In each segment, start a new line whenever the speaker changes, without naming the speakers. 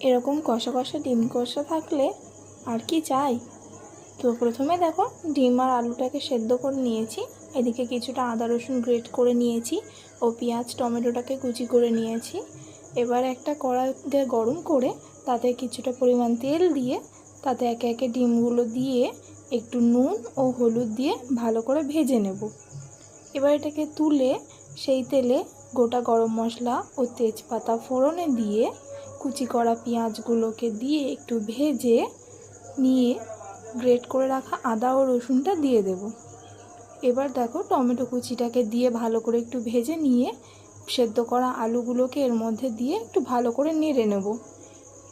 এরকম কষা কষা ডিম কষা থাকলে আর কি চাই। তো প্রথমে দেখো ডিম আর আলুটাকে সেদ্ধ করে নিয়েছি, এদিকে কিছুটা আদা রসুন গ্রেট করে নিয়েছি ও পেঁয়াজ টমেটোটাকে কুচি করে নিয়েছি। এবার একটা কড়াইতে গরম করে তাতে কিছুটা পরিমাণ তেল দিয়ে তাতে একে একে ডিমগুলো দিয়ে একটু নুন ও হলুদ দিয়ে ভালো করে ভেজে নেব। এবার এটাকে তুলে সেই তেলে গোটা গরম মশলা ও তেজপাতা ফোড়নে দিয়ে কুচি করা পেঁয়াজগুলোকে দিয়ে একটু ভেজে নিয়ে গ্রেট করে রাখা আদা ও রসুনটা দিয়ে দেব। এবার দেখো টমেটো কুচিটাকে দিয়ে ভালো করে একটু ভেজে নিয়ে সেদ্ধ করা আলুগুলোকে এর মধ্যে দিয়ে একটু ভালো করে নেড়ে নেব।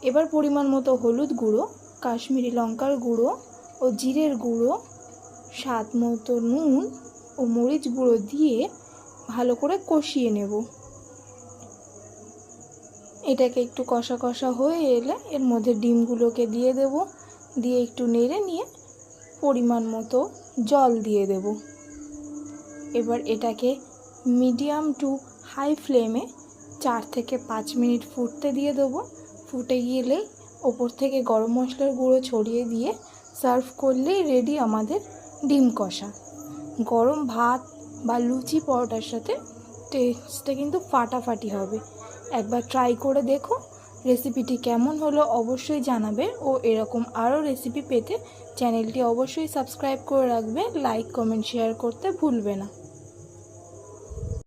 এবার পরিমাণ মতো হলুদ গুঁড়ো, কাশ্মীরি লঙ্কার গুঁড়ো ও জিরের গুঁড়ো, স্বাদ মতো নুন ও মরিচ গুঁড়ো দিয়ে ভালো করে কষিয়ে নেব। এটাকে একটু কষা কষা হয়ে এলে এর মধ্যে ডিমগুলোকে দিয়ে দেব, দিয়ে একটু নেড়ে নিয়ে পরিমাণ মতো জল দিয়ে দেব। এবার এটাকে মিডিয়াম টু হাই ফ্লেমে 4 থেকে 5 মিনিট ফুটতে দিয়ে দেবো। ফুটে গেলেই ওপর থেকে গরম মশলার গুঁড়ো ছড়িয়ে দিয়ে সার্ভ করলেই রেডি আমাদের ডিম কষা। গরম ভাত বা লুচি পরোটার সাথে টেস্টটা কিন্তু ফাটাফাটি হবে। একবার ট্রাই করে দেখো। রেসিপিটি কেমন হলো অবশ্যই জানাবে ও এরকম আরও রেসিপি পেতে চ্যানেলটি অবশ্যই সাবস্ক্রাইব করে রাখবে। লাইক কমেন্ট শেয়ার করতে ভুলবে না।